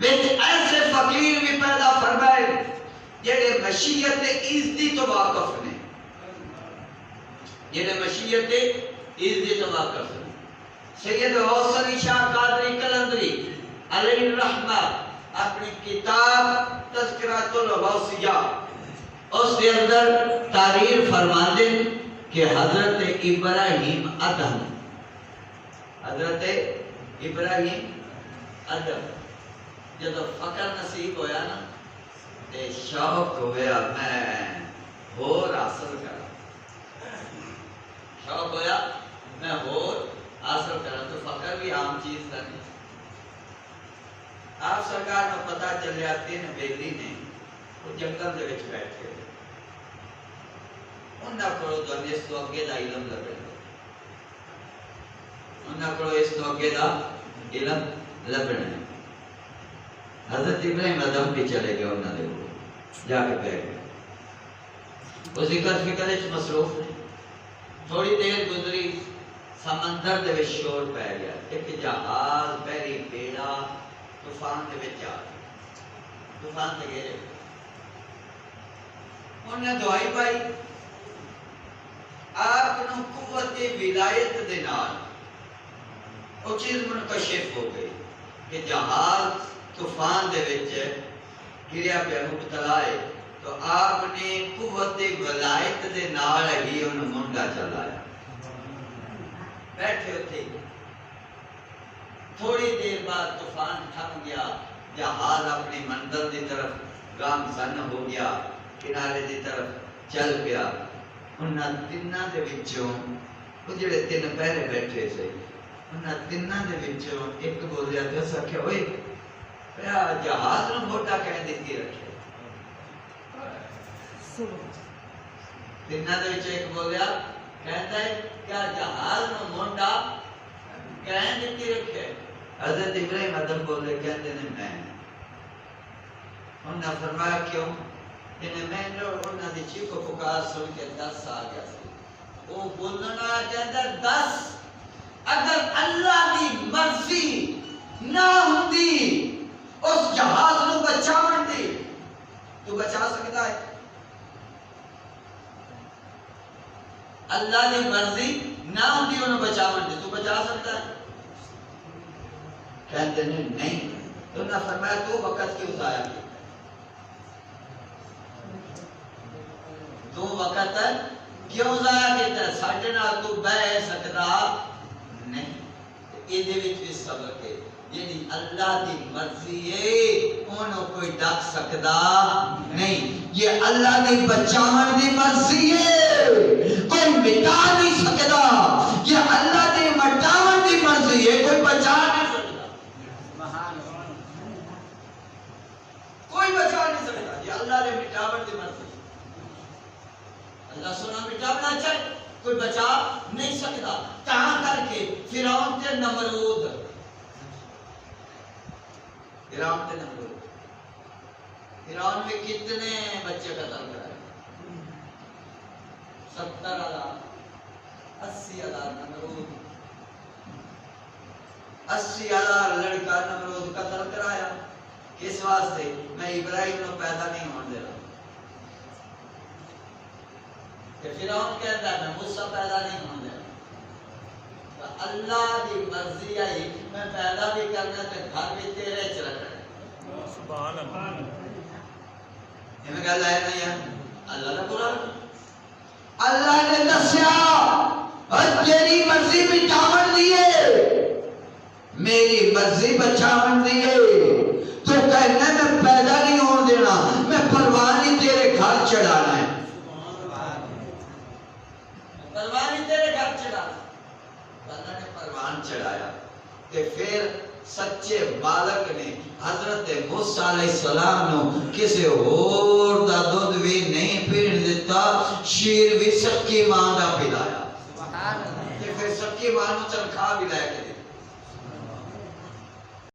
ایسے فقیر بھی پیدا فرمائے جڑے مشیت عزتی تو واقف نے، جڑے مشیت عزتی تو واقف نے۔ سید غوث علی شاہ قادری قلندری علیہ الرحمہ اپنی کتاب تذکرۃ الغوثیہ اس کے اندر تحریر فرماندے کہ حضرت ابراہیم ادم، حضرت ابراہیم ادم جب فقر نصیب ہویا نا تے شوق ہویا میں اور حاصل کرا، شوق ہویا میں اور حاصل کرا، تو فقر بھی عام چیز تھا نہیں۔ آپ سرکار کو پتہ چلیا 3 بیلی نے وہ جنگل دے وچ بیٹھے انہاں کو دنیا اس تو اگے دا علم لبے، انہاں کو اس تو اگے دا علم لبنا۔ حضرت ابراہیم ادم بھی چلے گئے انہاں دے کول جا کے بیٹھ گئے، وہ ذکر فکر وچ مصروف نے۔ تھوڑی دیر گزری سمندر دے وچ شور پہ گیا، ایک جہاز بحری بیڑا طوفان دے وچ آ گیا، طوفان تے گئے، انہیں دعائی پائی آپ کو قوت ولایت دے نال وہ چیز منکشف ہو گئی کہ جہاز طوفان دے وچ گریا پہ مبتلا ہے، تو آپ نے قوت ولایت دے نال ہی انہوں منڈا چلایا۔ بیٹھے ہوتے تھوڑی دیر بعد طوفان تھم گیا، جہاز اپنی منزل دی طرف گامزن ہو گیا، کنارے دی طرف چل گیا۔ انہاں تیناں دے وچوں وہ جڑے 3 پہلے بیٹھے سے انہاں تیناں دے وچوں ایک بولیا تو سکھے ہوئے پیا جہاز نو موٹا کہہ دیتی رکھے، تیناں دے وچوں ایک بولیا کہتا ہے کیا جہاز نو موٹا کہہ دیتی رکھے؟ حضرت ابراہیم ادم بولے کہتے ہیں میں، انہاں فرمایا کیوں؟ انہیں میں نے انہاں دی چیخ و پکار سن کے 10 آ گیا سی، وہ بولنا کہتا 10 اگر اللہ دی مرضی نہ ہوندی اس جہاز نو بچاون دی تو بچا سکتا ہے؟ اللہ دی مرضی نہ ہوندی انہوں بچاون دی تو بچا سکتا ہے؟ کہتے ہیں نہیں، تو انہوں نے فرمایا تو وقت کیوں ضائع کیا؟ تو وقت کیوں ضائع کیتا ہے؟ ساڈے نال تو بہ سکدا نہیں۔ یہ دے وچ بھی سبق ہے، یعنی اللہ دی مرضی ہے انہوں کوئی ڈک سکدا نہیں، یہ اللہ دی بچاون دی مرضی ہے کوئی مٹا نہیں سکدا، یہ اللہ دی مٹاون دی مرضی ہے کوئی بچا نہیں سکدا، کوئی بچا نہیں سکدا، یہ اللہ دی مٹاون دی مرضی ہے۔ اللہ سنا مٹاونا چاہے کوئی بچا نہیں سکتا، کہاں کر کے فرعون تے نمرود، فرعون میں کتنے بچے قتل کرائے؟ 70,000 80,000 نمرود، 80,000 لڑکا نمرود قتل کرایا، کس واسطے؟ میں ابراہیم کو پیدا نہیں ہونے دے رہا، کہ فرعون کہتا ہے میں موسیٰ پیدا نہیں ہونے دے رہا، تو اللہ دی مرضی آئی میں پیدا بھی کرنا تو گھر بھی تیرے چ رکھنا۔ سبحان اللہ، یہ میں کہا لائے نہیں ہے اللہ نے قرآن، اللہ نے دسیا اور تیری مرضی مٹاون دیئے میری مرضی بچاون دیئے، تو کہنا میں پیدا نہیں ہون دینا، میں پروانی تیرے گھر چڑھانا ہے، پروانی تیرے گھر چڑھانا۔ اللہ نے پروان چڑھایا کہ پھر سچے بالک نے حضرت موسیٰ علیہ السلام نو کسے اور دا دودھ بھی نہیں پین دیتا، شیر بھی سکی ماں دا پلایا، کہ پھر سکی ماں نو چرکھا بھی لائے کے